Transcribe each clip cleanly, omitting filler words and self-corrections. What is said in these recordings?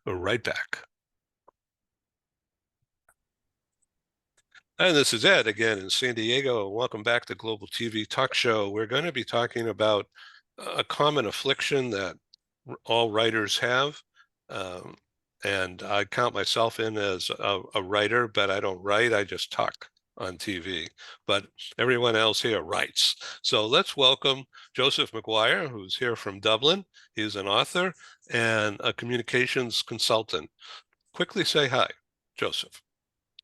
We're right back. And this is Ed again in San Diego. Welcome back to Global TV Talk Show. We're going to be talking about a common affliction that all writers have. And I count myself in as a writer, but I don't write, I just talk on TV. But everyone else here writes. So let's welcome Joseph McGuire, who's here from Dublin. He's an author and a communications consultant. Quickly say hi, Joseph.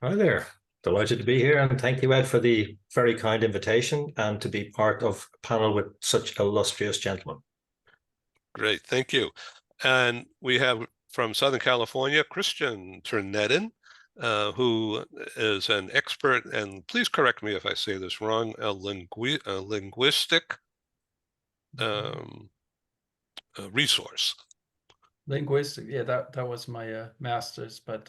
Hi there. Delighted to be here, and thank you, Ed, for the very kind invitation and to be part of a panel with such illustrious gentlemen. Great, thank you. And we have from Southern California, Christian Ternedin, who is an expert, and please correct me if I say this wrong, a linguistic resource. Linguistic, yeah, that was my master's, but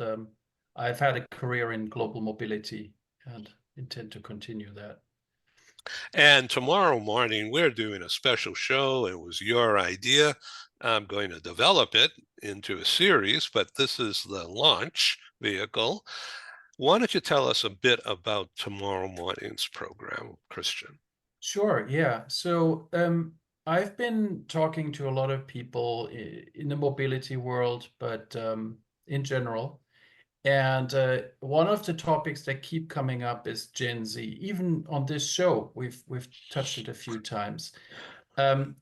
I've had a career in global mobility and intend to continue that. And tomorrow morning, we're doing a special show. It was your idea. I'm going to develop it into a series, but this is the launch vehicle. Why don't you tell us a bit about tomorrow morning's program, Christian? Sure, yeah. So I've been talking to a lot of people in the mobility world, but in general. And one of the topics that keep coming up is Gen Z. Even on this show, we've touched it a few times. And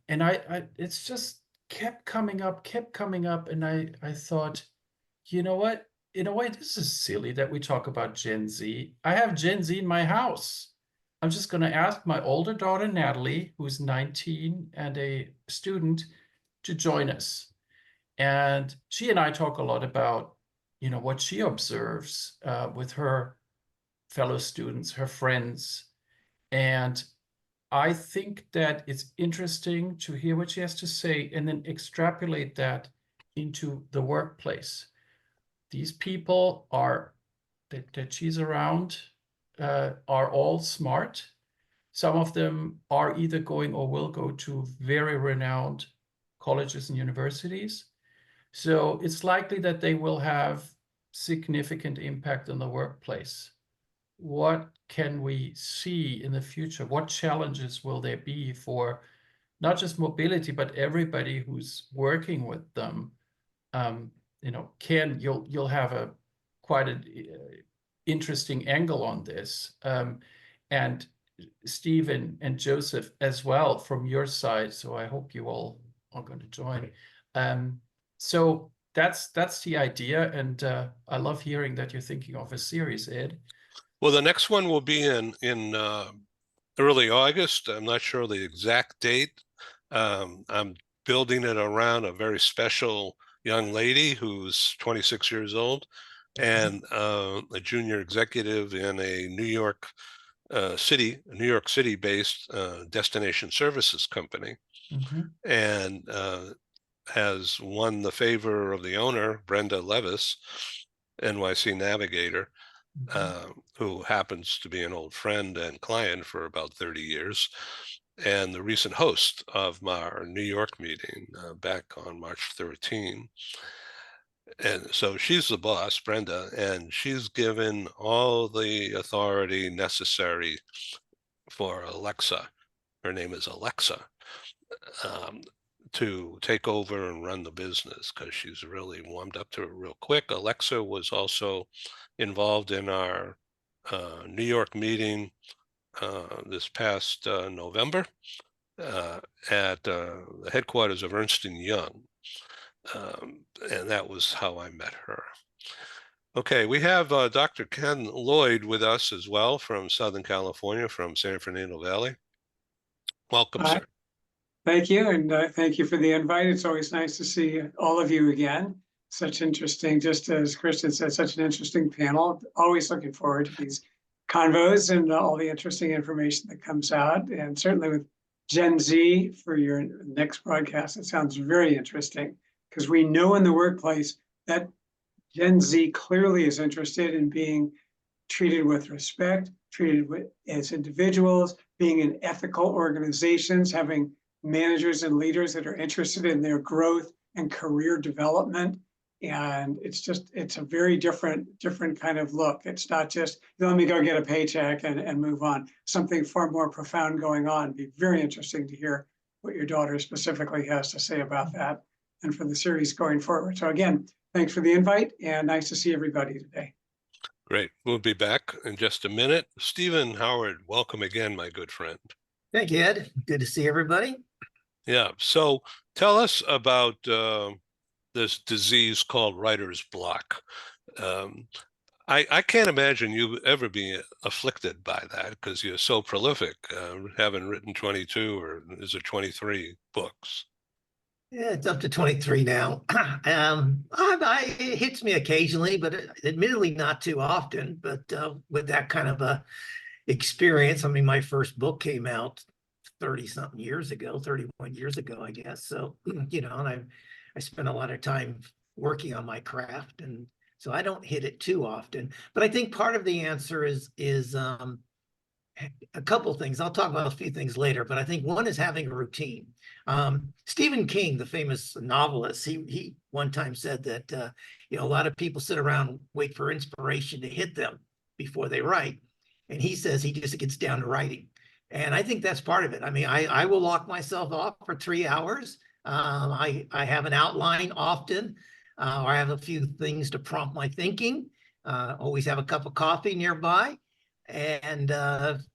it's just kept coming up, and I thought, you know what? In a way, this is silly that we talk about Gen Z. I have Gen Z in my house. I'm just going to ask my older daughter, Natalie, who's 19 and a student, to join us. And she and I talk a lot about what she observes with her fellow students, her friends. And I think that it's interesting to hear what she has to say and then extrapolate that into the workplace. These people that she's around are all smart. Some of them are either going or will go to very renowned colleges and universities. So it's likely that they will have significant impact on the workplace. What can we see in the future? What challenges will there be for not just mobility, but everybody who's working with them? You'll have quite an interesting angle on this. And Stephen and Joseph as well from your side. So I hope you all are going to join. So that's the idea, and I love hearing that you're thinking of a series, Ed. Well, the next one will be in early August. I'm not sure the exact date. I'm building it around a very special young lady who's 26 years old and a junior executive in a New York City-based destination services company, and has won the favor of the owner, Brenda Levis, NYC Navigator, who happens to be an old friend and client for about 30 years, and the recent host of our New York meeting back on March 13. And so she's the boss, Brenda, and she's given all the authority necessary for Alexa. Her name is Alexa. To take over and run the business because she's really warmed up to it real quick. Alexa was also involved in our New York meeting this past November at the headquarters of Ernst & Young. And that was how I met her. Okay, we have Dr. Ken Lloyd with us as well from Southern California, from San Fernando Valley. Welcome, sir. Thank you, and thank you for the invite. It's always nice to see all of you again. Such interesting, just as Christian said, such an interesting panel. Always looking forward to these convos and all the interesting information that comes out. And certainly with Gen Z for your next broadcast, it sounds very interesting because we know in the workplace that Gen Z clearly is interested in being treated with respect, treated as individuals, being in ethical organizations, having managers and leaders that are interested in their growth and career development. And it's a very different kind of look. It's not just, let me go get a paycheck and move on. Something far more profound going on. It'd be very interesting to hear what your daughter specifically has to say about that and for the series going forward. So again, thanks for the invite and nice to see everybody today. Great. We'll be back in just a minute. Stephen Howard, welcome again, my good friend. Thank you, Ed. Good to see everybody. Yeah. So tell us about this disease called writer's block. I can't imagine you ever being afflicted by that because you're so prolific, having written 22 or is it 23 books? Yeah, it's up to 23 now. It hits me occasionally, but admittedly not too often. But with that kind of a experience, I mean, my first book came out 30-something years ago, 31 years ago, I guess. So, you know, and I spent a lot of time working on my craft, and so I don't hit it too often. But I think part of the answer is a couple of things. I'll talk about a few things later, but I think one is having a routine. Stephen King, the famous novelist, he one time said that you know, a lot of people sit around and wait for inspiration to hit them before they write, and he says he just gets down to writing. And I think that's part of it. I mean, I will lock myself off for 3 hours. I have an outline often, or I have a few things to prompt my thinking. Always have a cup of coffee nearby. And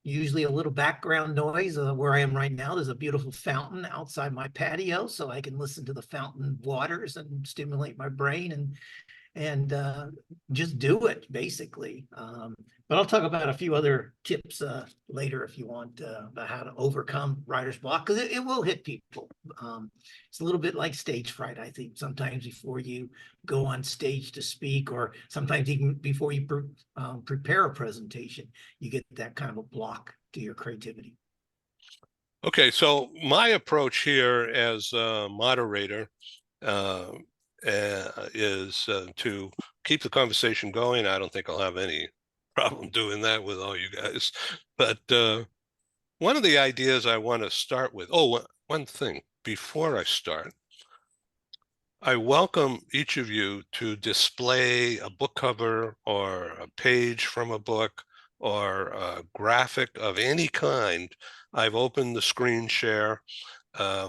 usually a little background noise. Where I am right now, there's a beautiful fountain outside my patio, so I can listen to the fountain waters and stimulate my brain and just do it, basically. But I'll talk about a few other tips later if you want, about how to overcome writer's block, because it will hit people. It's a little bit like stage fright, I think. Sometimes before you go on stage to speak, or sometimes even before you prepare a presentation, you get that kind of a block to your creativity. Okay, so my approach here as a moderator is to keep the conversation going. I don't think I'll have any problem doing that with all you guys. But one of the ideas I want to start with, one thing before I start, I welcome each of you to display a book cover or a page from a book or a graphic of any kind. I've opened the screen share.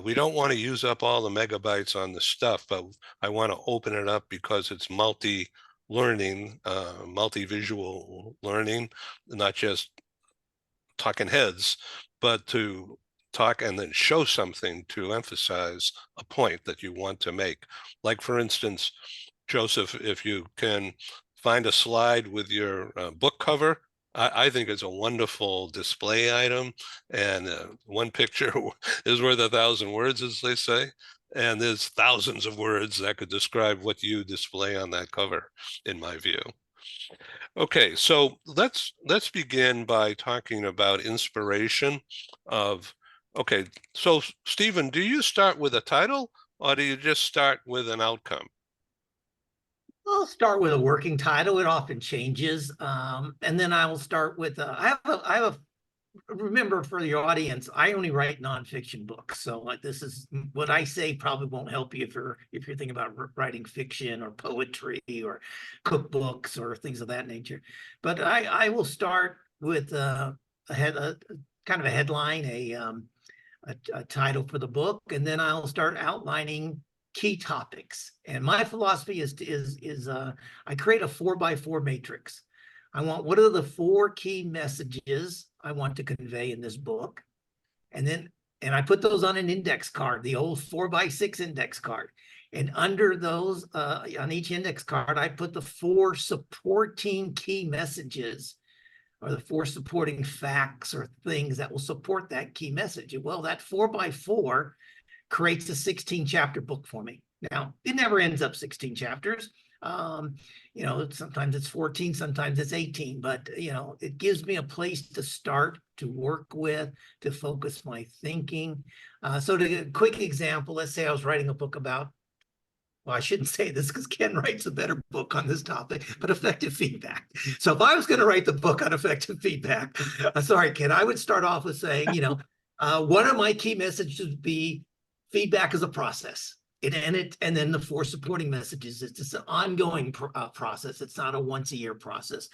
We don't want to use up all the megabytes on the stuff, but I want to open it up because it's multi-learning, multi-visual learning, not just talking heads, but to talk and then show something to emphasize a point that you want to make. Like, for instance, Joseph, if you can find a slide with your book cover, I think it's a wonderful display item, and one picture is worth 1,000 words, as they say, and there's thousands of words that could describe what you display on that cover, in my view. Okay, so let's begin by talking about inspiration of, okay, so Stephen, do you start with a title or do you just start with an outcome? I'll start with a working title. It often changes. And then I will start with, remember for the audience, I only write nonfiction books. So like, this is what I say probably won't help you if you're thinking about writing fiction or poetry or cookbooks or things of that nature. But I will start with a kind of a headline, a title for the book, and then I'll start outlining key topics. And my philosophy is I create a 4x4 matrix. I want, what are the 4 key messages I want to convey in this book? And I put those on an index card, the old 4x6 index card. And under those, on each index card, I put the 4 supporting key messages, or the 4 supporting facts or things that will support that key message. Well, that 4x4 creates a 16-chapter book for me. Now, it never ends up 16 chapters. You know, sometimes it's 14, sometimes it's 18, but, you know, it gives me a place to start, to work with, to focus my thinking. So to get a quick example, let's say I was writing a book about, well, I shouldn't say this because Ken writes a better book on this topic, but effective feedback. So if I was going to write the book on effective feedback, sorry, Ken, I would start off with saying, you know, one of my key messages would be feedback is a process. and then the 4 supporting messages. It's an ongoing process. It's not a once-a-year process.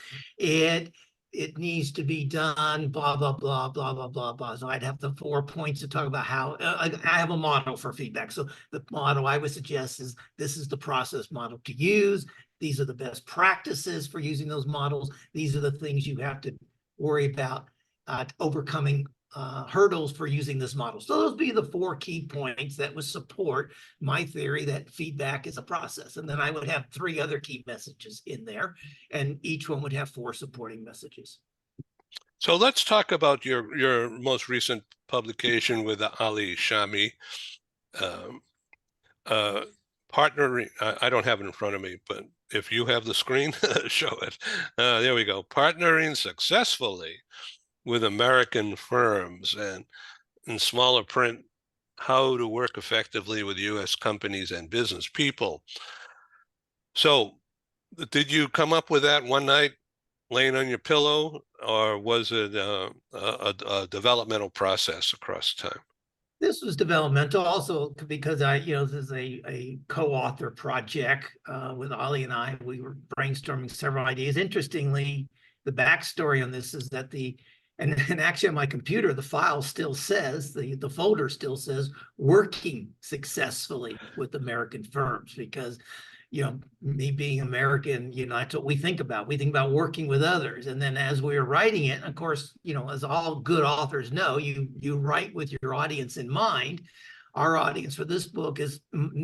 It needs to be done, blah, blah, blah, blah, blah, blah, blah. So I'd have the 4 points to talk about how I have a model for feedback. So the model I would suggest is this is the process model to use. These are the best practices for using those models. These are the things you have to worry about overcoming hurdles for using this model. So those be the 4 key points that would support my theory that feedback is a process. And then I would have 3 other key messages in there, and each one would have 4 supporting messages. So let's talk about your most recent publication with Ali Shami. Partnering, I don't have it in front of me, but if you have the screen, show it. There we go. Partnering successfully with American firms, and in smaller print, how to work effectively with U.S. companies and business people. So did you come up with that one night laying on your pillow, or was it a developmental process across time? This was developmental also because this is a co-author project with Ali and I. We were brainstorming several ideas. Interestingly, the backstory on this is that and actually on my computer, the file still says, the folder still says working successfully with American firms, because, me being American, that's what we think about. We think about working with others. And then as we were writing it, of course, as all good authors know, you write with your audience in mind. Our audience for this book is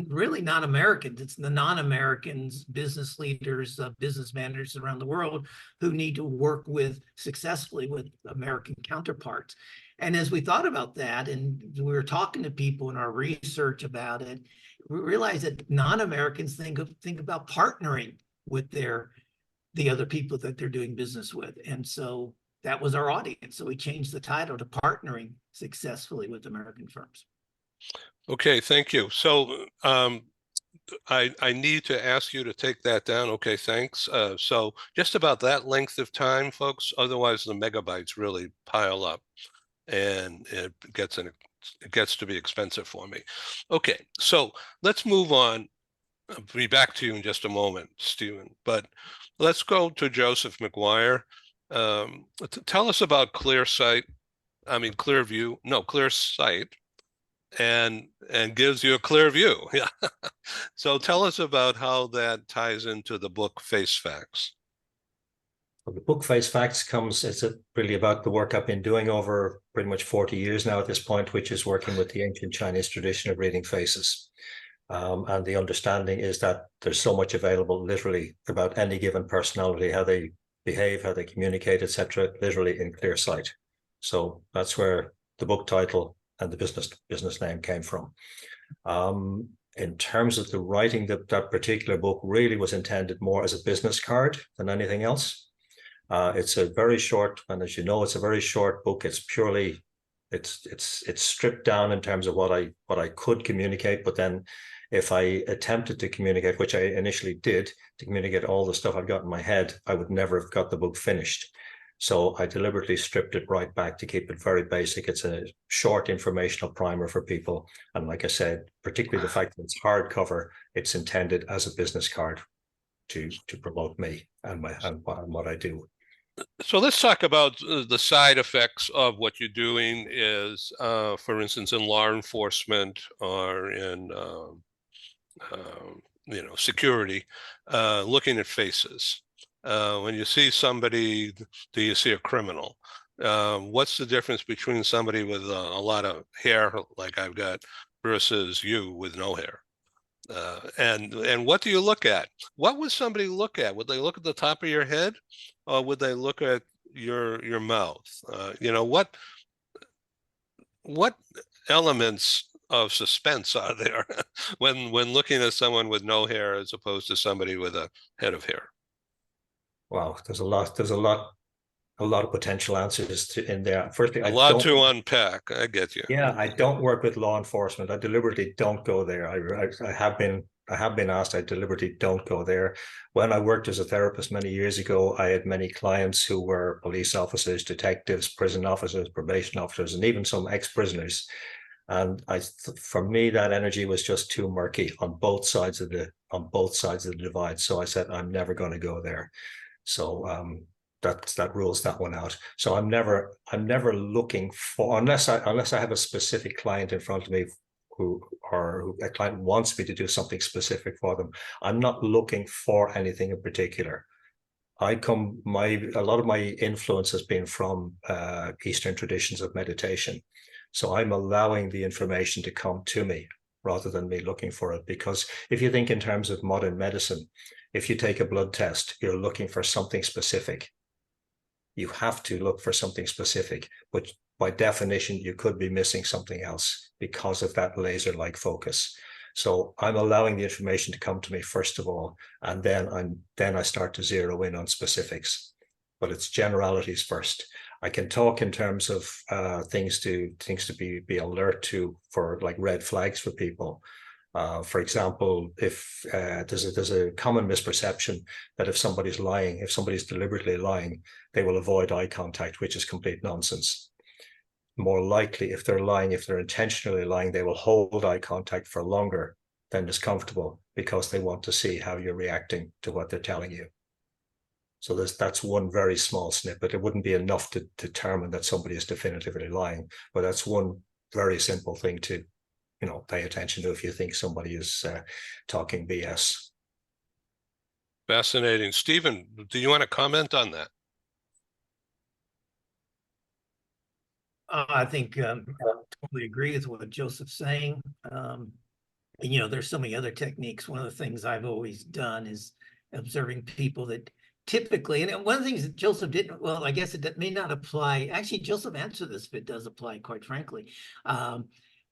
really not Americans. It's the non-Americans, business leaders, business managers around the world who need to work successfully with American counterparts. And as we thought about that, and we were talking to people in our research about it, we realized that non-Americans think about partnering with the other people that they're doing business with. And so that was our audience. So we changed the title to Partnering Successfully with American Firms. Okay, thank you. So I need to ask you to take that down. Okay, thanks. So just about that length of time, folks. Otherwise, the megabytes really pile up, and it gets to be expensive for me. Okay, so let's move on. I'll be back to you in just a moment, Stephen. But let's go to Joseph McGuire. Tell us about Clearsight. Clearsight. And gives you a clear view. Yeah. So tell us about how that ties into the book Face Facts. Well, the book Face Facts it's really about the work I've been doing over pretty much 40 years now at this point, which is working with the ancient Chinese tradition of reading faces. And the understanding is that there's so much available literally about any given personality, how they behave, how they communicate, etc., literally in clear sight. So that's where the book title and the business name came from. In terms of the writing, that particular book really was intended more as a business card than anything else. It's a very short, and as you know, it's a very short book. It's purely, it's stripped down in terms of what I could communicate. But then, if I attempted to communicate, which I initially did, to communicate all the stuff I've got in my head, I would never have got the book finished. So I deliberately stripped it right back to keep it very basic. It's a short informational primer for people. And like I said, particularly the fact that it's hardcover, it's intended as a business card to promote me and what I do. So let's talk about the side effects of what you're doing is, for instance, in law enforcement or in security, looking at faces. When you see somebody, do you see a criminal? What's the difference between somebody with a lot of hair like I've got versus you with no hair? And what do you look at? What would somebody look at? Would they look at the top of your head, or would they look at your mouth? What elements of suspense are there when looking at someone with no hair as opposed to somebody with a head of hair? Wow, there's a lot of potential answers in there. Firstly, a lot to unpack. I get you. Yeah, I don't work with law enforcement. I deliberately don't go there. I have been asked. I deliberately don't go there. When I worked as a therapist many years ago, I had many clients who were police officers, detectives, prison officers, probation officers, and even some ex-prisoners. And for me, that energy was just too murky on both sides of the divide. So I said, I'm never going to go there. So that rules that one out. So I'm never looking for, unless I have a specific client in front of me who a client wants me to do something specific for them. I'm not looking for anything in particular. A lot of my influence has been from Eastern traditions of meditation. So I'm allowing the information to come to me rather than me looking for it. Because if you think in terms of modern medicine, if you take a blood test, you're looking for something specific. You have to look for something specific, but by definition, you could be missing something else because of that laser-like focus. So I'm allowing the information to come to me first of all, and then I start to zero in on specifics. But it's generalities first. I can talk in terms of things to be alert to, for like red flags for people. For example, if there's a common misperception that if somebody's lying, if somebody's deliberately lying, they will avoid eye contact, which is complete nonsense. More likely, if they're lying, if they're intentionally lying, they will hold eye contact for longer than is comfortable because they want to see how you're reacting to what they're telling you. So that's one very small snippet. It wouldn't be enough to determine that somebody is definitively lying, but that's one very simple thing to, pay attention to if you think somebody is talking BS. Fascinating. Stephen, do you want to comment on that? I think I totally agree with what Joseph's saying. There's so many other techniques. One of the things I've always done is observing people that typically, and one of the things that Joseph didn't, well, I guess it may not apply. Actually, Joseph answered this, but it does apply, quite frankly,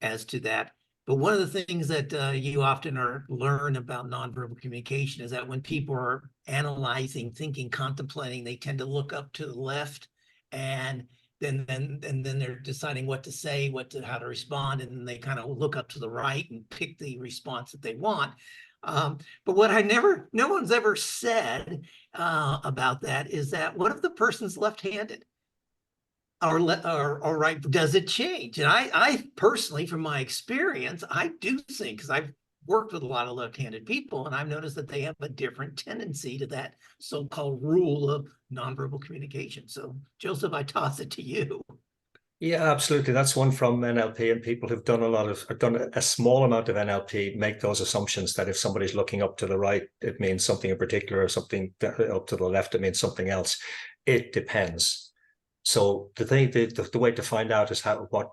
as to that. But one of the things that you often learn about nonverbal communication is that when people are analyzing, thinking, contemplating, they tend to look up to the left, and then they're deciding what to say, how to respond, and then they kind of look up to the right and pick the response that they want. But what no one's ever said about that is that what if the person's left-handed? Or right, does it change? And I personally, from my experience, I do think, because I've worked with a lot of left-handed people, and I've noticed that they have a different tendency to that so-called rule of nonverbal communication. So, Joseph, I toss it to you. Yeah, absolutely. That's one from NLP, and people who've done a small amount of NLP make those assumptions that if somebody's looking up to the right, it means something in particular, or something up to the left, it means something else. It depends. So the way to find out is what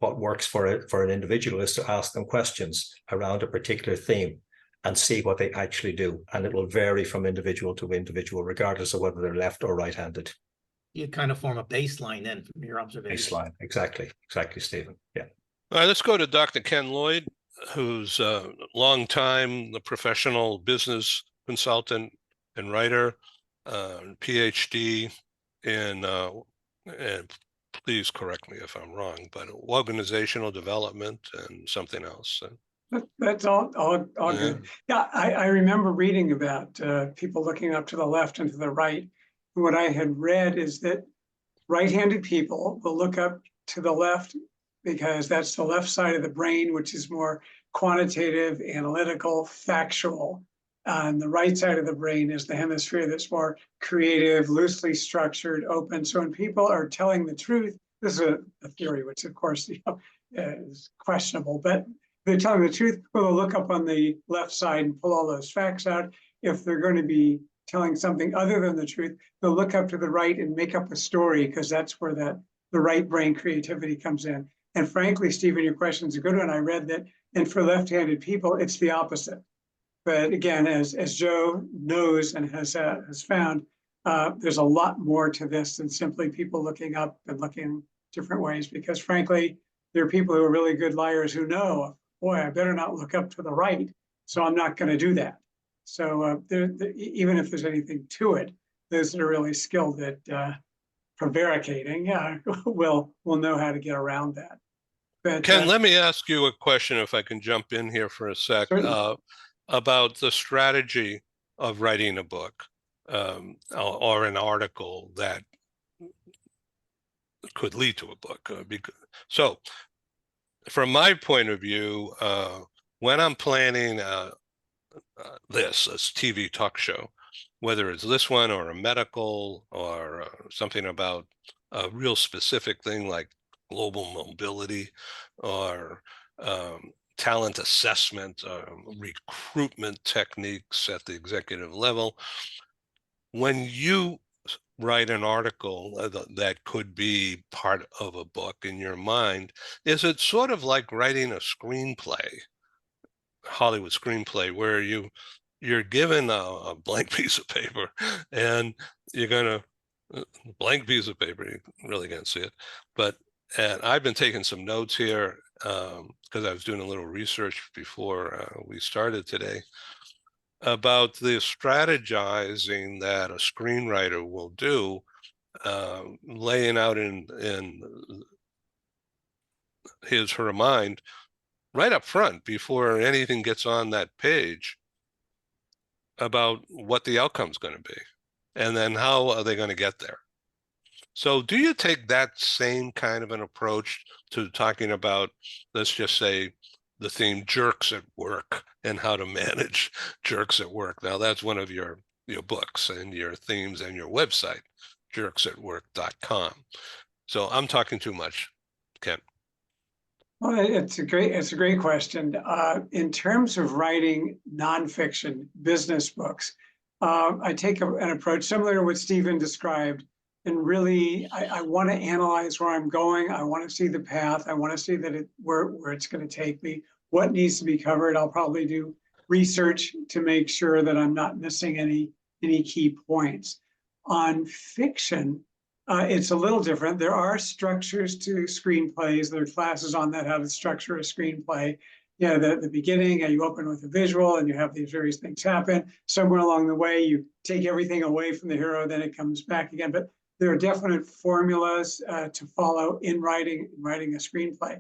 works for an individual is to ask them questions around a particular theme and see what they actually do, and it will vary from individual to individual, regardless of whether they're left or right-handed. You kind of form a baseline then from your observation. Baseline, exactly, Stephen. Yeah. All right, let's go to Dr. Ken Lloyd, who's a longtime professional business consultant and writer, PhD in, and please correct me if I'm wrong, but organizational development and something else. That's all good. Yeah, I remember reading about people looking up to the left and to the right. What I had read is that right-handed people will look up to the left because that's the left side of the brain, which is more quantitative, analytical, factual. And the right side of the brain is the hemisphere that's more creative, loosely structured, open. So when people are telling the truth, this is a theory, which of course is questionable, but they're telling the truth, they'll look up on the left side and pull all those facts out. If they're going to be telling something other than the truth, they'll look up to the right and make up a story, because that's where the right brain creativity comes in. And frankly, Stephen, your question's a good one. I read that, and for left-handed people, it's the opposite. But again, as Joe knows and has found, there's a lot more to this than simply people looking up and looking different ways, because frankly, there are people who are really good liars who know, boy, I better not look up to the right, so I'm not going to do that. So even if there's anything to it, those that are really skilled at prevaricating will know how to get around that. But, Ken, let me ask you a question, if I can jump in here for a sec, about the strategy of writing a book or an article that could lead to a book. So from my point of view, when I'm planning this TV talk show, whether it's this one or a medical or something about a real specific thing like global mobility or talent assessment, recruitment techniques at the executive level, when you write an article that could be part of a book in your mind, is it sort of like writing a screenplay, Hollywood screenplay, where you're given a blank piece of paper and you're gonna blank piece of paper, you really can't see it, and I've been taking some notes here because I was doing a little research before we started today about the strategizing that a screenwriter will do, laying out in his her mind right up front before anything gets on that page about what the outcome's going to be and then how are they going to get there. So do you take that same kind of an approach to talking about, let's just say, the theme jerks at work and how to manage jerks at work? Now that's one of your books and your themes and your website, jerksatwork.com. So I'm talking too much, Ken. Well, it's a great question. In terms of writing nonfiction business books, I take an approach similar to what Stephen described. And really, I want to analyze where I'm going. I want to see the path. I want to see that where it's going to take me, what needs to be covered. I'll probably do research to make sure that I'm not missing any key points. On fiction, it's a little different. There are structures to screenplays. There are classes on that, how to structure a screenplay. Yeah, the beginning, you open with a visual and you have these various things happen. Somewhere along the way, you take everything away from the hero, then it comes back again. But there are definite formulas to follow in writing a screenplay.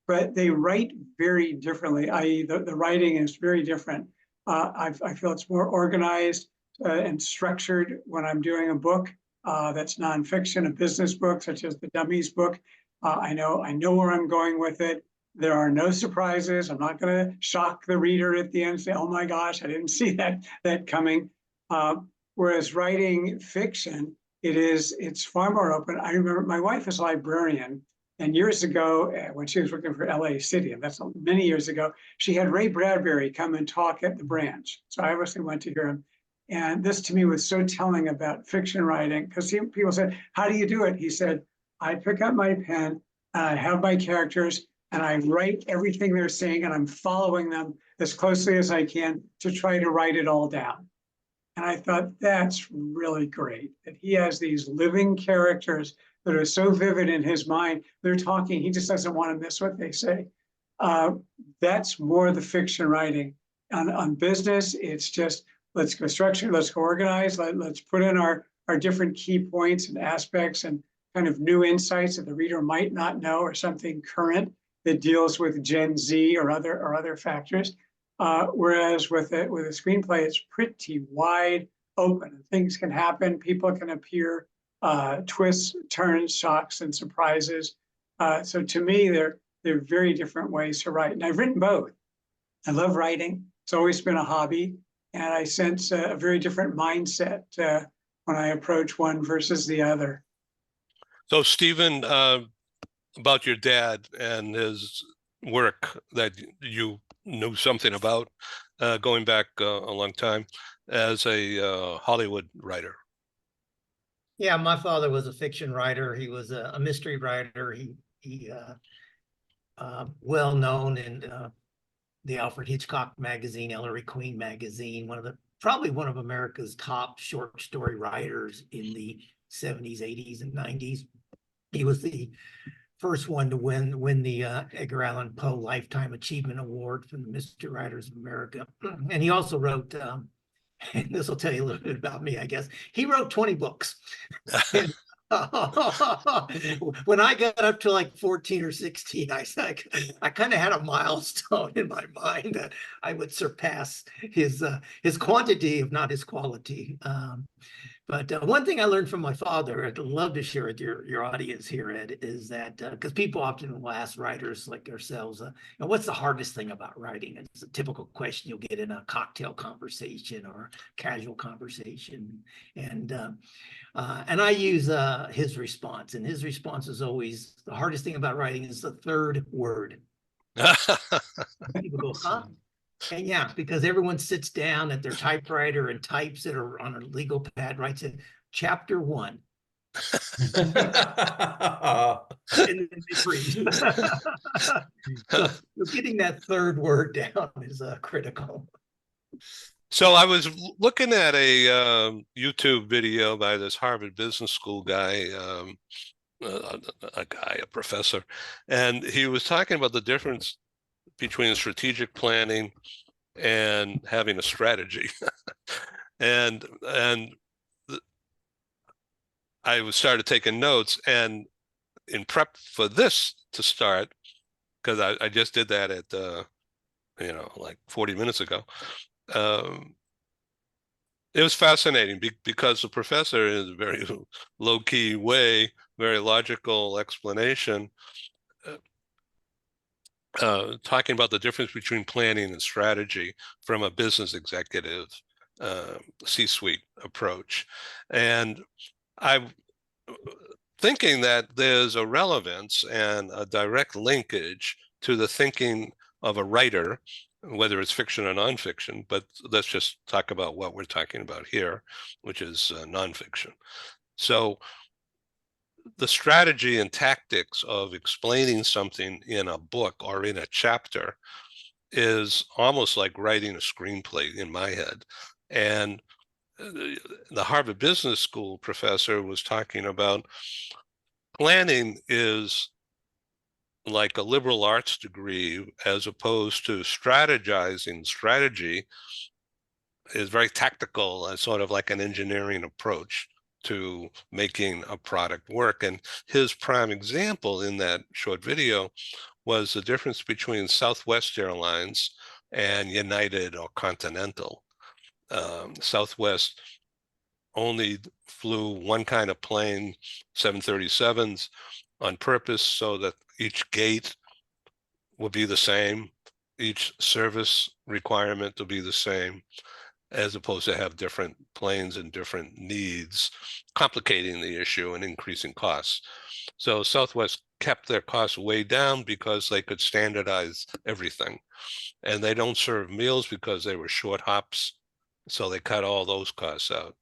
But they write very differently, i.e. the writing is very different. I feel it's more organized and structured when I'm doing a book. That's nonfiction, a business book, such as the Dummies book. I know where I'm going with it. There are no surprises. I'm not going to shock the reader at the end and say, oh my gosh, I didn't see that coming. Whereas writing fiction, it's far more open. I remember my wife is a librarian, and years ago, when she was working for LA City, and that's many years ago, she had Ray Bradbury come and talk at the branch. So I obviously went to hear him. And this to me was so telling about fiction writing, because people said, how do you do it? He said, I pick up my pen and I have my characters and I write everything they're saying and I'm following them as closely as I can to try to write it all down. And I thought that's really great that he has these living characters that are so vivid in his mind. They're talking, he just doesn't want to miss what they say. That's more the fiction writing. On business, it's just, let's go structure, let's go organize, let's put in our different key points and aspects and kind of new insights that the reader might not know, or something current that deals with Gen Z or other factors. Whereas with a screenplay, it's pretty wide open. Things can happen, people can appear, twists, turns, shocks, and surprises. So to me, they're very different ways to write. And I've written both. I love writing. It's always been a hobby. And I sense a very different mindset when I approach one versus the other. So Stephen, about your dad and his work that you knew something about going back a long time as a Hollywood writer. Yeah, my father was a fiction writer. He was a mystery writer. He well known in the Alfred Hitchcock magazine, Ellery Queen magazine, probably one of America's top short story writers in the 70s, 80s, and 90s. He was the first one to win the Edgar Allan Poe Lifetime Achievement Award from the Mystery Writers of America. And he also wrote, and this will tell you a little bit about me, I guess. He wrote 20 books. When I got up to like 14 or 16, I kind of had a milestone in my mind that I would surpass his quantity, if not his quality. But one thing I learned from my father, I'd love to share with your audience here, Ed, is that because people often will ask writers like ourselves, and what's the hardest thing about writing? It's a typical question you'll get in a cocktail conversation or casual conversation, and I use his response, and his response is always the hardest thing about writing is the third word. People go, huh? And yeah, because everyone sits down at their typewriter and types it or on a legal pad, writes it, chapter 1. And then they freeze. So getting that third word down is critical. So I was looking at a YouTube video by this Harvard Business School guy, a professor, and he was talking about the difference between strategic planning and having a strategy. and I started taking notes, and in prep for this to start, because I just did that at like 40 minutes ago. It was fascinating because the professor, in a very low-key way, very logical explanation, talking about the difference between planning and strategy from a business executive C-suite approach. And I'm thinking that there's a relevance and a direct linkage to the thinking of a writer, whether it's fiction or nonfiction, but let's just talk about what we're talking about here, which is nonfiction. So the strategy and tactics of explaining something in a book or in a chapter is almost like writing a screenplay in my head. And the Harvard Business School professor was talking about planning is like a liberal arts degree as opposed to strategizing. Strategy is very tactical and sort of like an engineering approach to making a product work. And his prime example in that short video was the difference between Southwest Airlines and United or Continental. Southwest only flew one kind of plane, 737s, on purpose so that each gate will be the same, each service requirement will be the same, as opposed to have different planes and different needs, complicating the issue and increasing costs. So Southwest kept their costs way down because they could standardize everything. And they don't serve meals because they were short hops. So they cut all those costs out.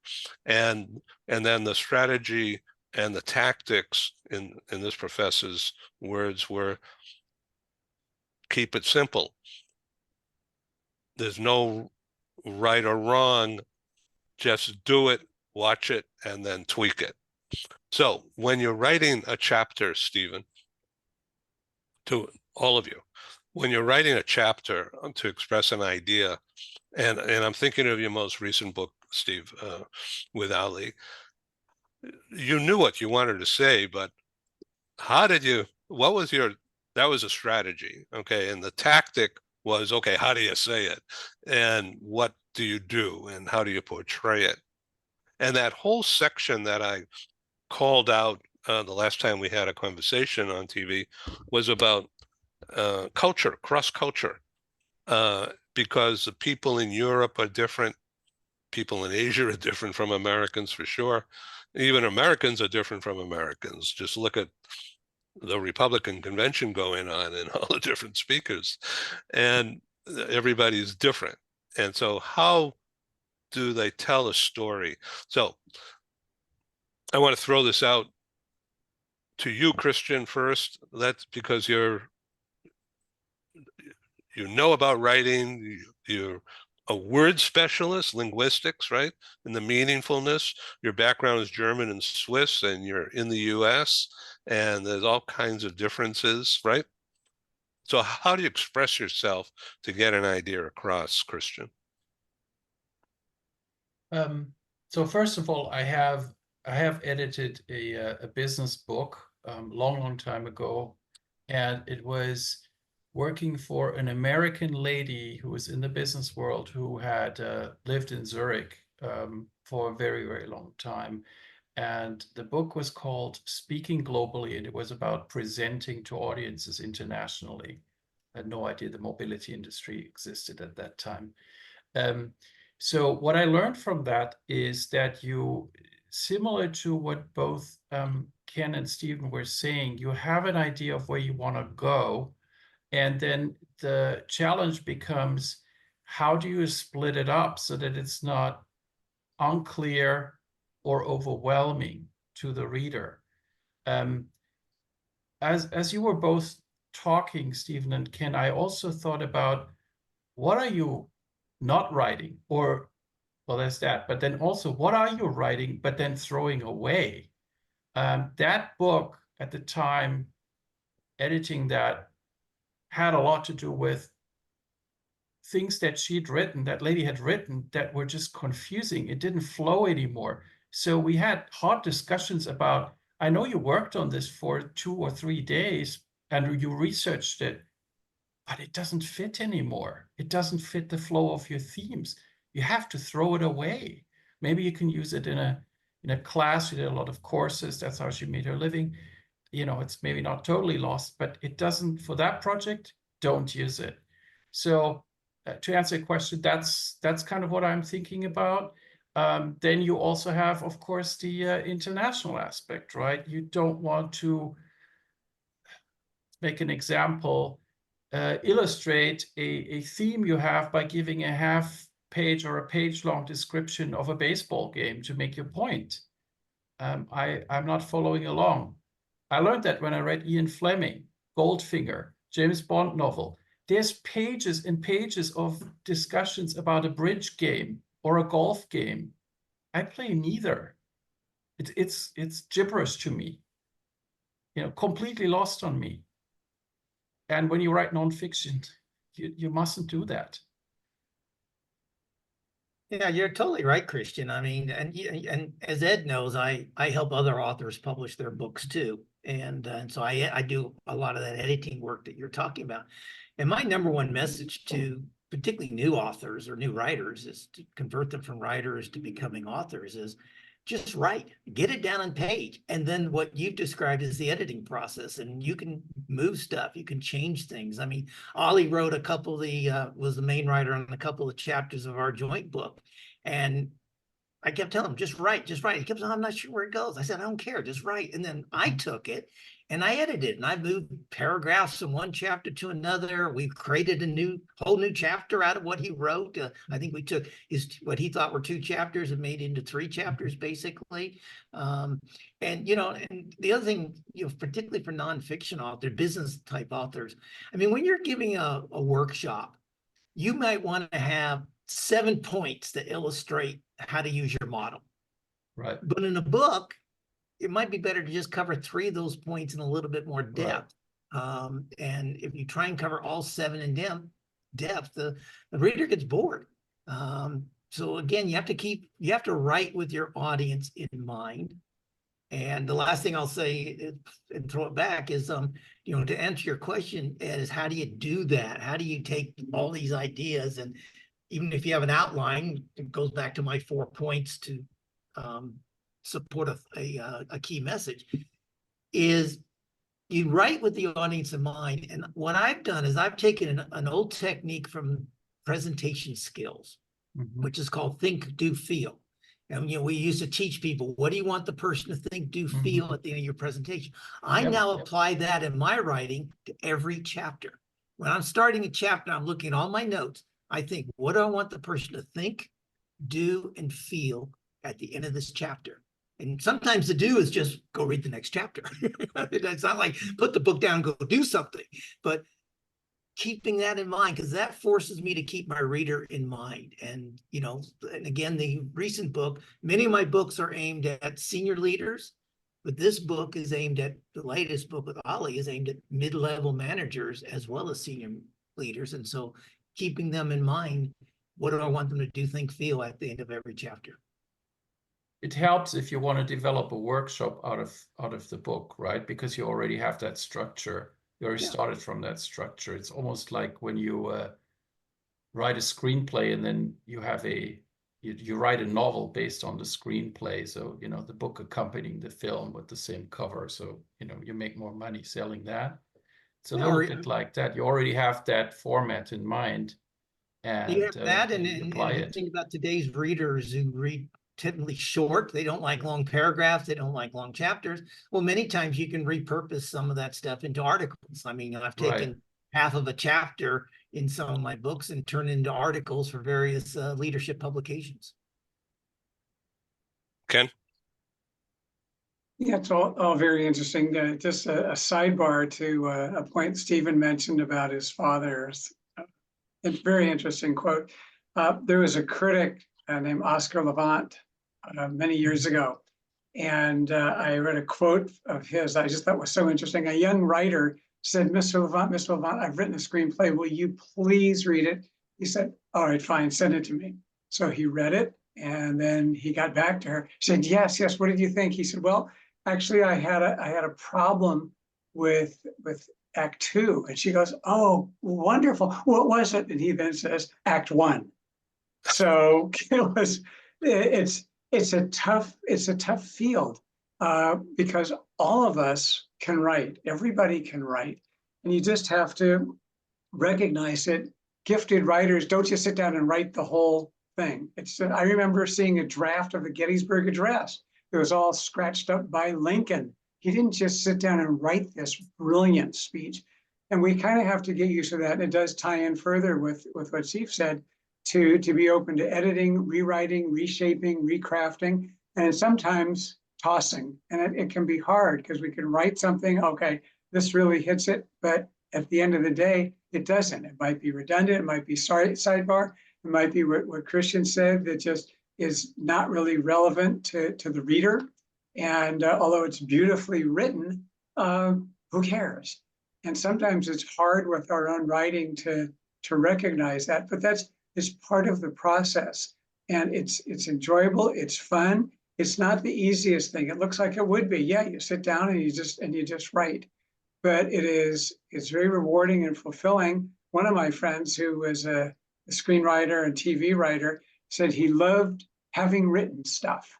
And then the strategy and the tactics in this professor's words were, keep it simple. There's no right or wrong, just do it, watch it, and then tweak it. So when you're writing a chapter, Stephen, to all of you, when you're writing a chapter to express an idea, and I'm thinking of your most recent book, Steve, with Ali, you knew what you wanted to say, but what was that was a strategy, okay? And the tactic was, okay, how do you say it? And what do you do? And how do you portray it? And that whole section that I called out the last time we had a conversation on TV was about culture, cross-culture, because the people in Europe are different. People in Asia are different from Americans for sure. Even Americans are different from Americans. Just look at the Republican convention going on and all the different speakers, and everybody's different. And so how do they tell a story? So I want to throw this out to you, Christian, first. That's because you know about writing, you're a word specialist, linguistics, right? And the meaningfulness. Your background is German and Swiss, and you're in the US, and there's all kinds of differences, right? So how do you express yourself to get an idea across, Christian? So first of all, I have edited a business book long time ago, and it was working for an American lady who was in the business world who had lived in Zurich for a very, very long time. And the book was called Speaking Globally, and it was about presenting to audiences internationally. I had no idea the mobility industry existed at that time. So what I learned from that is that you, similar to what both Ken and Stephen were saying, you have an idea of where you want to go. And then the challenge becomes, how do you split it up so that it's not unclear or overwhelming to the reader? As you were both talking, Stephen and Ken, I also thought about, what are you not writing? Or, well, there's that, but then also, what are you writing but then throwing away? That book at the time, editing that, had a lot to do with things that she'd written, that lady had written, that were just confusing. It didn't flow anymore. So we had hot discussions about, I know you worked on this for 2 or 3 days and you researched it, but it doesn't fit anymore. It doesn't fit the flow of your themes. You have to throw it away. Maybe you can use it in a class. You did a lot of courses. That's how she made her living. You know, it's maybe not totally lost, but it doesn't, for that project, don't use it. So to answer your question, that's kind of what I'm thinking about. Then you also have, of course, the international aspect, right? You don't want to make an example, illustrate a theme you have by giving a half-page or a page-long description of a baseball game to make your point. I'm not following along. I learned that when I read Ian Fleming, Goldfinger, James Bond novel. There's pages and pages of discussions about a bridge game or a golf game. I play neither. It's gibberish to me, you know, completely lost on me. And when you write nonfiction, you mustn't do that. Yeah, you're totally right, Christian. I mean, and as Ed knows, I help other authors publish their books too. And so I do a lot of that editing work that you're talking about. And my number one message to particularly new authors or new writers is to convert them from writers to becoming authors is just write, get it down on page. And then what you've described is the editing process, and you can move stuff, you can change things. I mean, Ollie wrote a couple of was the main writer on a couple of chapters of our joint book. And I kept telling him, just write, just write. He kept saying, I'm not sure where it goes. I said, I don't care, just write. And then I took it and I edited it, and I moved paragraphs from one chapter to another. We created a whole new chapter out of what he wrote. I think we took what he thought were 2 chapters and made into 3 chapters, basically. And, you know, and the other thing, you know, particularly for nonfiction authors, business type authors, I mean, when you're giving a workshop, you might want to have 7 points that illustrate how to use your model. Right. But in a book, it might be better to just cover 3 of those points in a little bit more depth. Right. And if you try and cover all 7 in depth, the reader gets bored. So again, you have to write with your audience in mind. And the last thing I'll say and throw it back is, you know, to answer your question, Ed, is how do you do that? How do you take all these ideas, and even if you have an outline, it goes back to my 4 points to support a key message, is you write with the audience in mind. And what I've done is I've taken an old technique from presentation skills, which is called think, do, feel. And, you know, we used to teach people, what do you want the person to think, do, feel at the end of your presentation? I now apply that in my writing to every chapter. When I'm starting a chapter, I'm looking at all my notes. I think, what do I want the person to think, do, and feel at the end of this chapter? And sometimes the do is just go read the next chapter. It's not like put the book down, go do something, but keeping that in mind, because that forces me to keep my reader in mind. And, you know, and again, the recent book, many of my books are aimed at senior leaders, but this book is aimed at, the latest book with Ollie is aimed at mid-level managers as well as senior leaders. And so keeping them in mind, what do I want them to do, think, feel at the end of every chapter? It helps if you want to develop a workshop out of the book, right? Because you already have that structure. You already started from that structure. It's almost like when you write a screenplay and then you have a you write a novel based on the screenplay. So, you know, the book accompanying the film with the same cover. So, you know, you make more money selling that. It's a little bit like that. You already have that format in mind, and you have that, and you apply if you it. think about today's readers who read typically short, they don't like long paragraphs, they don't like long chapters. Well, many times you can repurpose some of that stuff into articles. I mean, I've taken half of a chapter in some of my books and turned into articles for various leadership publications. Ken? Yeah, it's all very interesting. Just a sidebar to a point Stephen mentioned about his father's. It's a very interesting quote. There was a critic named Oscar Levant many years ago, and I read a quote of his I just thought was so interesting. A young writer said, Mr. Levant, I've written a screenplay. Will you please read it? He said, all right, fine, send it to me. So he read it, and then he got back to her. He said, yes, what did you think? He said, well, actually, I had a problem with Act 2. And she goes, oh, wonderful. What was it? And he then says, Act 1. So it's a tough field because all of us can write. Everybody can write. And you just have to recognize it. Gifted writers don't just sit down and write the whole thing. I remember seeing a draft of the Gettysburg Address. It was all scratched up by Lincoln. He didn't just sit down and write this brilliant speech. And we kind of have to get used to that. And it does tie in further with what Steve said, to be open to editing, rewriting, reshaping, recrafting, and sometimes tossing. And it can be hard because we can write something, okay, this really hits it, but at the end of the day, it doesn't. It might be redundant, it might be sidebar, it might be what Christian said that just is not really relevant to the reader. And although it's beautifully written, who cares? And sometimes it's hard with our own writing to recognize that, but it's part of the process. And it's enjoyable, it's fun. It's not the easiest thing. It looks like it would be. Yeah, you sit down and you just write. But it's very rewarding and fulfilling. One of my friends who was a screenwriter and TV writer said he loved having written stuff.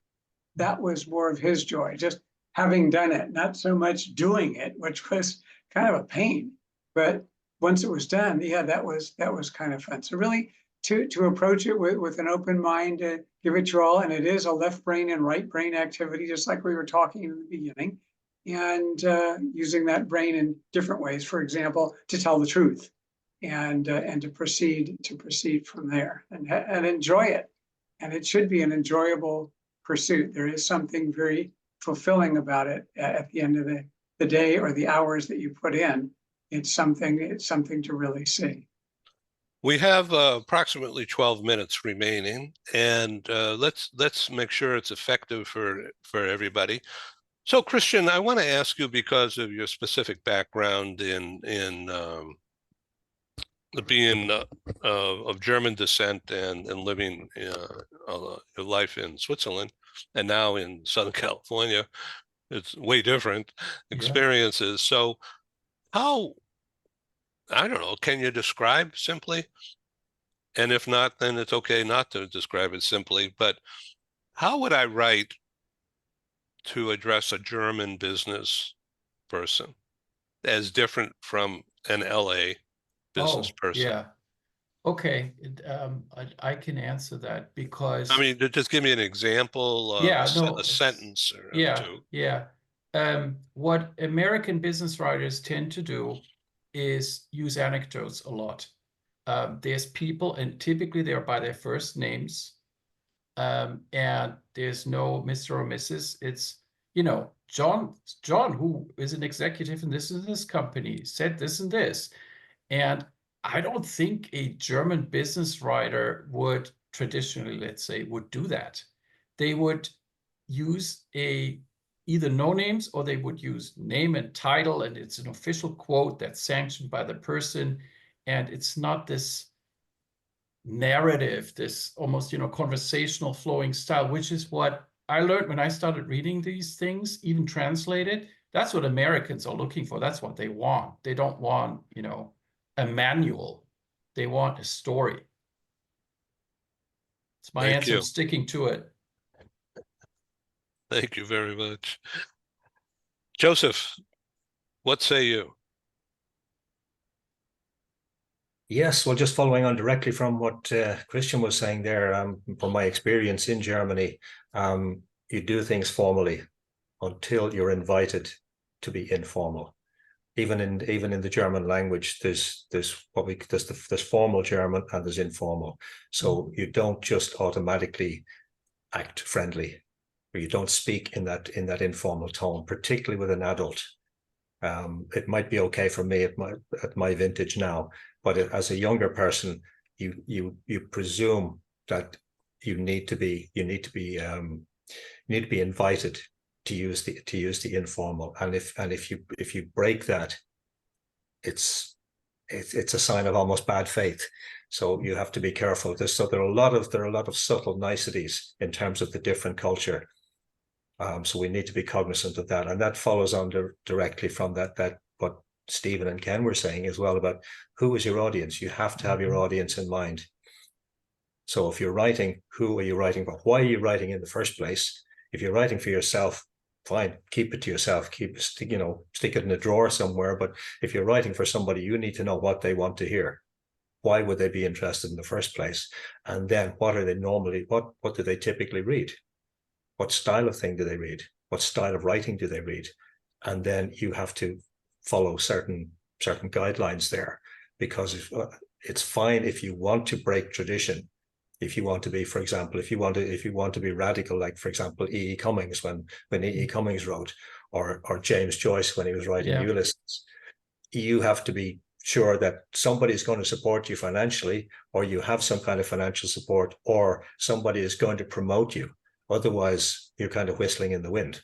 That was more of his joy, just having done it, not so much doing it, which was kind of a pain. But once it was done, yeah, that was kind of fun. So really to approach it with an open mind, to give it your all. And it is a left brain and right brain activity, just like we were talking in the beginning. And using that brain in different ways, for example, to tell the truth and to proceed from there and enjoy it. And it should be an enjoyable pursuit. There is something very fulfilling about it at the end of the day or the hours that you put in. It's something to really see. We have approximately 12 minutes remaining, and let's make sure it's effective for everybody. So, Christian, I want to ask you, because of your specific background in being of German descent and living your life in Switzerland and now in Southern California, it's way different experiences. So how, I don't know, can you describe simply? And if not, then it's okay not to describe it simply, but how would I write to address a German business person as different from an LA business person? Yeah. Okay. I can answer that because I mean, just give me an example of a sentence or two. Yeah. What American business writers tend to do is use anecdotes a lot. There's people, and typically they are by their first names. And there's no Mr. or Mrs. It's, John, who is an executive in this company, said this and this. And I don't think a German business writer would traditionally, let's say, would do that. They would use either no names, or they would use name and title, and it's an official quote that's sanctioned by the person. And it's not this narrative, this almost, conversational flowing style, which is what I learned when I started reading these things, even translated. That's what Americans are looking for. That's what they want. They don't want, a manual. They want a story. It's my Thank answer, you. sticking to it. Thank you very much. Joseph, what say you? Yes, well, just following on directly from what Christian was saying there, from my experience in Germany, you do things formally until you're invited to be informal. Even in the German language, there's formal German and there's informal. So you don't just automatically act friendly, or you don't speak in that informal tone, particularly with an adult. It might be okay for me at my vintage now, but as a younger person, you presume that you need to be invited to use the informal, and if you break that, it's a sign of almost bad faith. So you have to be careful. There are a lot of subtle niceties in terms of the different culture. So we need to be cognizant of that, and that follows on directly from that what Stephen and Ken were saying as well about who is your audience. You have to have your audience in mind. So if you're writing, who are you writing for? Why are you writing in the first place? If you're writing for yourself, fine, keep it to yourself. Stick it in a drawer somewhere. But if you're writing for somebody, you need to know what they want to hear. Why would they be interested in the first place? And then what do they typically read? What style of thing do they read? What style of writing do they read? And then you have to follow certain guidelines there, because it's fine if you want to break tradition. If you want to be, for example, if you want to be radical, like for example, E.E. Cummings when E.E. Cummings wrote, or James Joyce when he was writing Ulysses, you have to be sure that somebody is going to support you financially, or you have some kind of financial support, or somebody is going to promote you. Otherwise, you're kind of whistling in the wind.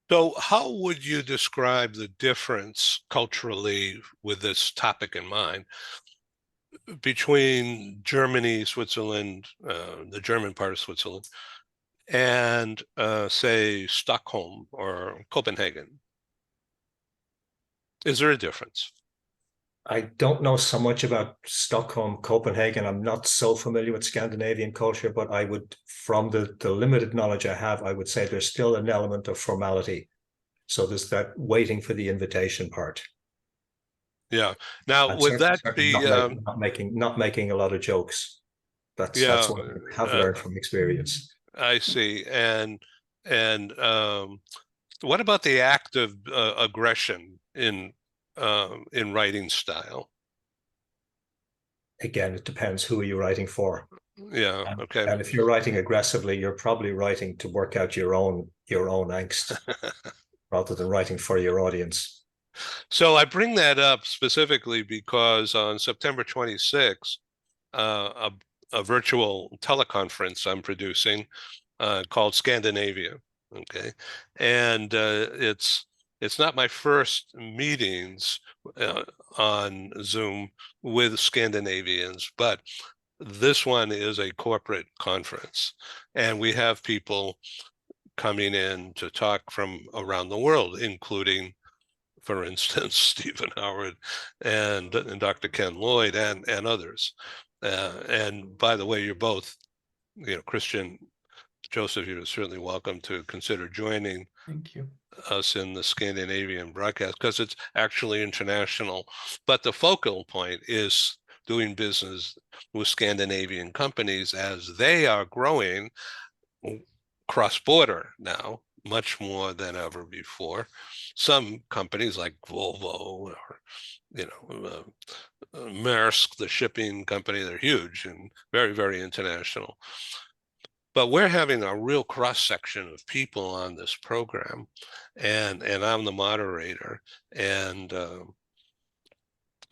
So how would you describe the difference culturally, with this topic in mind, between Germany, Switzerland, the German part of Switzerland, and say Stockholm or Copenhagen? Is there a difference? I don't know so much about Stockholm, Copenhagen. I'm not so familiar with Scandinavian culture, but I would, from the limited knowledge I have, I would say there's still an element of formality. So there's that waiting for the invitation part. Yeah. Now, And would that certainly be not making a lot of jokes? That's what I have learned from experience. I see. And what about the act of aggression in writing style? Again, it depends who are you writing for. Yeah. Okay. And if you're writing aggressively, you're probably writing to work out your own angst rather than writing for your audience. So I bring that up specifically because on September 26th, a virtual teleconference I'm producing called Scandinavia. Okay, and it's not my first meetings on Zoom with Scandinavians, but this one is a corporate conference, and we have people coming in to talk from around the world, including, for instance, Stephen Howard and Dr. Ken Lloyd and others. And by the way, you're both, Christian, Joseph, you're certainly welcome to consider joining Thank you. us in the Scandinavian broadcast, because it's actually international. But the focal point is doing business with Scandinavian companies as they are growing cross-border now, much more than ever before. Some companies like Volvo or Maersk, the shipping company, they're huge and very, very international. But we're having a real cross-section of people on this program, and I'm the moderator, and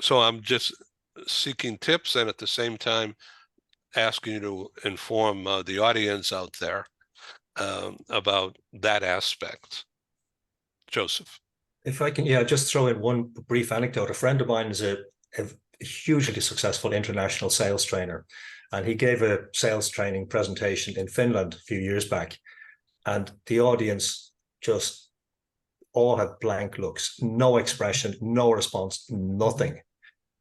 so I'm just seeking tips, and at the same time asking you to inform the audience out there about that aspect. Joseph. If I can, just throw in one brief anecdote. A friend of mine is a hugely successful international sales trainer, and he gave a sales training presentation in Finland a few years back, and the audience just all had blank looks, no expression, no response, nothing.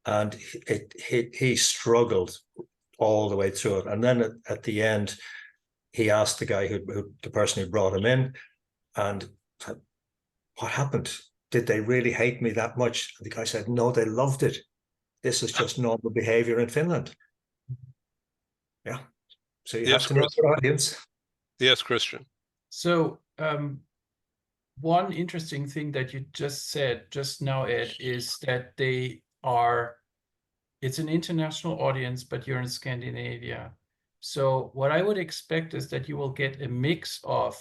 And he struggled all the way through it. And then at the end, he asked the guy the person who brought him in, and said, "What happened? Did they really hate me that much?" And the guy said, "No, they loved it. This is just normal behavior in Finland." Yeah. So you have to know your audience. Yes, Christian. So one interesting thing that you just said just now, Ed, is that it's an international audience, but you're in Scandinavia. So what I would expect is that you will get a mix of,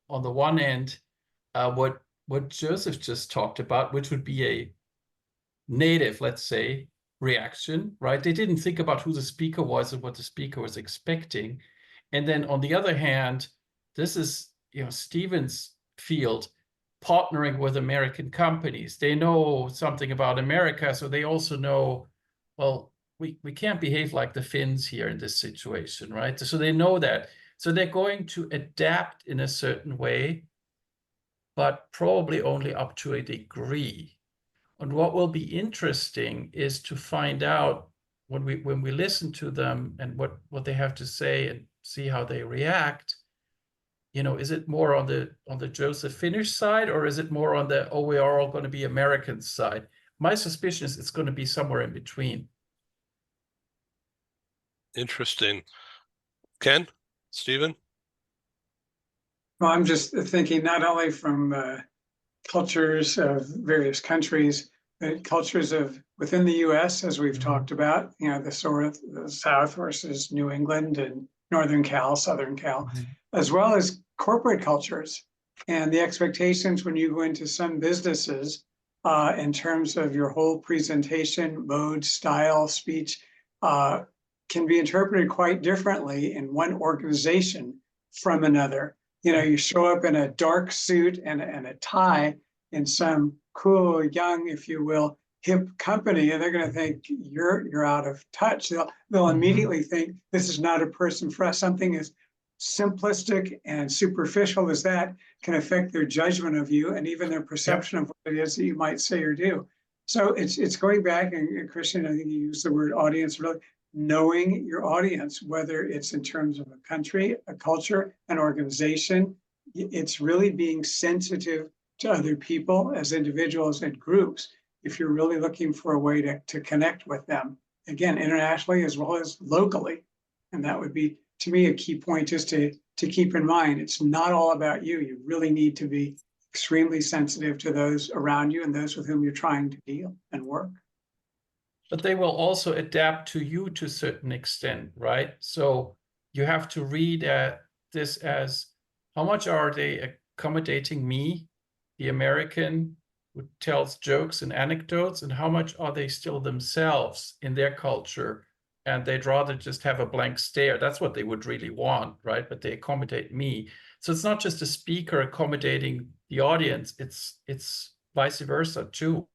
on the one end, what Joseph just talked about, which would be a native, let's say, reaction, right? They didn't think about who the speaker was and what the speaker was expecting. And then on the other hand, this is, Stephen's field, partnering with American companies. They know something about America, so they also know, well, we can't behave like the Finns here in this situation, right? So they know that. So they're going to adapt in a certain way, but probably only up to a degree. And what will be interesting is to find out when we listen to them and what they have to say and see how they react. Is it more on the Joseph Finnish side, or is it more on the, we are all going to be Americans side? My suspicion is it's going to be somewhere in between. Interesting. Ken, Stephen? Well, I'm just thinking not only from cultures of various countries, but cultures of within the U.S., as we've talked about, the sort of the South versus New England and Northern Cal, Southern Cal, as well as corporate cultures and the expectations when you go into some businesses in terms of your whole presentation, mode, style, speech, can be interpreted quite differently in one organization from another. You show up in a dark suit and a tie in some cool, young, if you will, hip company, and they're going to think you're out of touch. They'll immediately think this is not a person for us. Something as simplistic and superficial as that can affect their judgment of you and even their perception of what it is that you might say or do. So it's going back, and Christian, I think you used the word audience, really knowing your audience, whether it's in terms of a country, a culture, an organization. It's really being sensitive to other people as individuals and groups if you're really looking for a way to connect with them, again, internationally as well as locally. And that would be, to me, a key point just to keep in mind. It's not all about you. You really need to be extremely sensitive to those around you and those with whom you're trying to deal and work. But they will also adapt to you to a certain extent, right? So you have to read this as, how much are they accommodating me, the American who tells jokes and anecdotes, and how much are they still themselves in their culture? And they'd rather just have a blank stare. That's what they would really want, right? But they accommodate me. So it's not just a speaker accommodating the audience, it's vice versa too.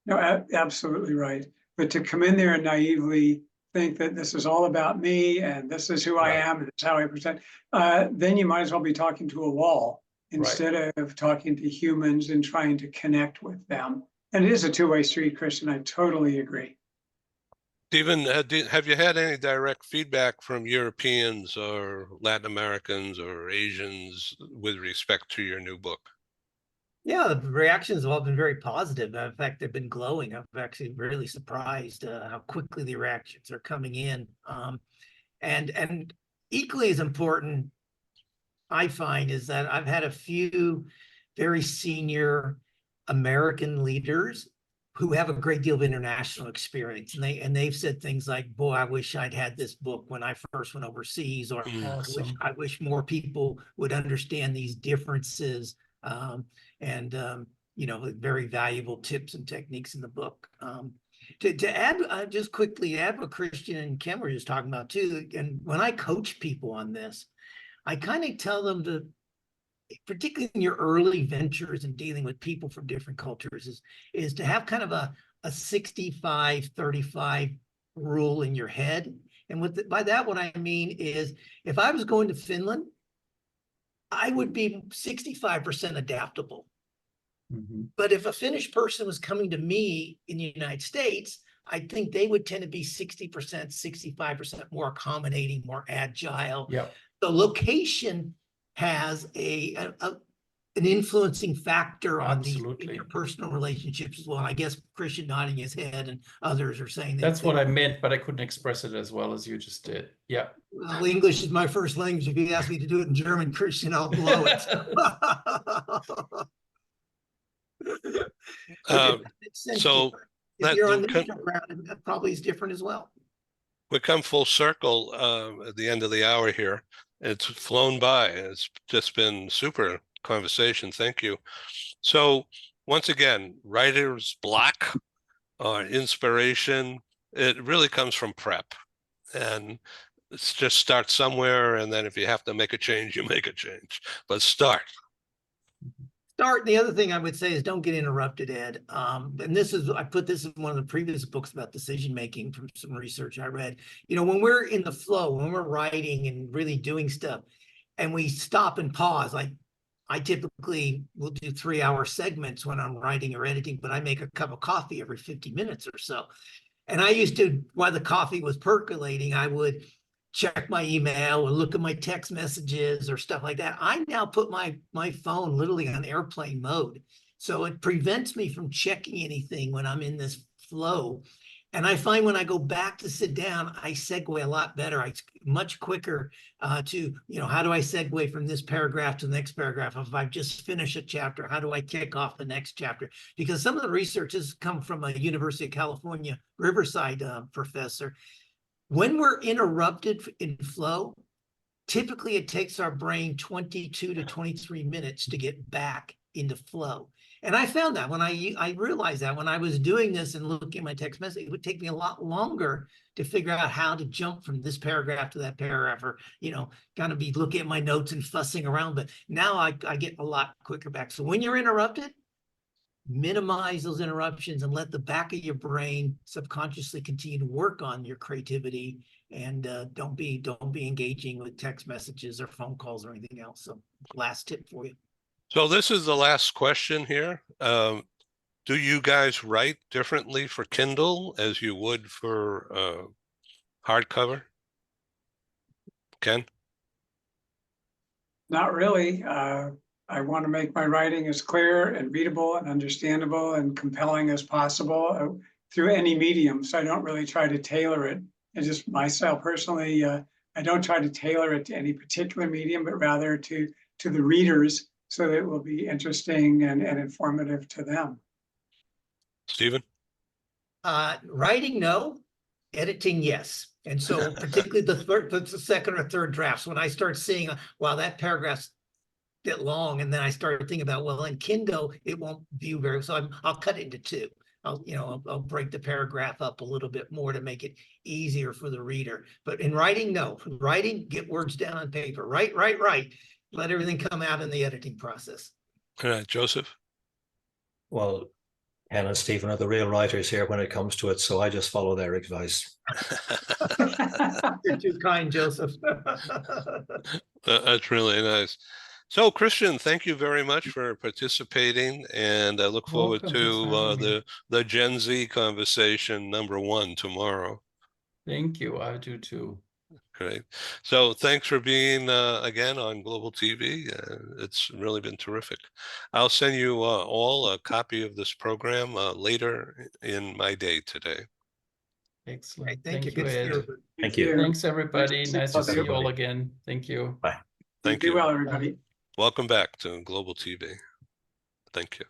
No, absolutely right. But to come in there and naively think that this is all about me and this is who I am and this is how I present, then you might as well be talking to a wall instead of talking to humans and trying to connect with them. And it is a two-way street, Christian. I totally agree. Stephen, have you had any direct feedback from Europeans or Latin Americans or Asians with respect to your new book? Yeah, the reactions have all been very positive. In fact, they've been glowing. I'm actually really surprised how quickly the reactions are coming in. And equally as important, I find, is that I've had a few very senior American leaders who have a great deal of international experience, and they've said things like, "Boy, I wish I'd had this book when I first went overseas," or Awesome. I wish more people would understand these differences." Very valuable tips and techniques in the book. To add, just quickly add what Christian and Ken were just talking about too. And when I coach people on this, I kind of tell them to, particularly in your early ventures and dealing with people from different cultures, is to have kind of a 65-35 rule in your head. And by that, what I mean is, if I was going to Finland, I would be 65% adaptable. But if a Finnish person was coming to me in the United States, I think they would tend to be 60%, 65% more accommodating, more agile. Yeah. The location has an influencing factor on the Absolutely. interpersonal relationships as well. I guess Christian nodding his head and others are saying That's what I meant, but I couldn't express it as well as you just did. Yeah. Well, English is my first language. If you ask me to do it in German, Christian, I'll blow it. So if you're on the neutral ground, that probably is different as well. We come full circle at the end of the hour here. It's flown by. It's just been super conversation. Thank you. So once again, writer's block or inspiration, it really comes from prep. And it's just start somewhere. And then if you have to make a change, you make a change. But start. The other thing I would say is don't get interrupted, Ed. And I put this in one of the previous books about decision making from some research I read. You know, when we're in the flow, when we're writing and really doing stuff, and we stop and pause, like I typically will do 3-hour segments when I'm writing or editing, but I make a cup of coffee every 50 minutes or so. And I used to, while the coffee was percolating, I would check my email or look at my text messages or stuff like that. I now put my phone literally on airplane mode. So it prevents me from checking anything when I'm in this flow. And I find when I go back to sit down, I segue a lot better. It's much quicker to, how do I segue from this paragraph to the next paragraph? If I've just finished a chapter, how do I kick off the next chapter? Because some of the research has come from a University of California, Riverside professor. When we're interrupted in flow, typically it takes our brain 22 to 23 minutes to get back into flow. And I found that when I realized that when I was doing this and looking at my text message, it would take me a lot longer to figure out how to jump from this paragraph to that paragraph, or, kind of be looking at my notes and fussing around. But now I get a lot quicker back. So when you're interrupted, minimize those interruptions and let the back of your brain subconsciously continue to work on your creativity, and don't be engaging with text messages or phone calls or anything else. So last tip for you. So this is the last question here. Do you guys write differently for Kindle as you would for hardcover? Ken? Not really. I want to make my writing as clear and readable and understandable and compelling as possible through any medium. So I don't really try to tailor it. And just myself personally, I don't try to tailor it to any particular medium, but rather to the readers, so that it will be interesting and informative to them. Stephen? Writing, no. Editing, yes. And so particularly the second or third drafts, when I start seeing, wow, that paragraph's a bit long, and then I started thinking about, well, in Kindle it won't view very, so I'll cut it into two. I'll break the paragraph up a little bit more to make it easier for the reader. But in writing, no. Writing, get words down on paper. Write. Let everything come out in the editing process. Joseph? Well, Ken and Stephen are the real writers here when it comes to it, so I just follow their advice. You're too kind, Joseph. That's really nice. So, Christian, thank you very much for participating, and I look forward to the Gen Z conversation #1 tomorrow. Thank you. I do too. Great. So thanks for being again on Global TV. It's really been terrific. I'll send you all a copy of this program later in my day today. Excellent. Thank you. Ed. Thank you. Thanks, everybody. Nice to see you all everybody. again. Thank you. Bye. Thank Do you. well, everybody. Welcome back to Global TV. Thank you.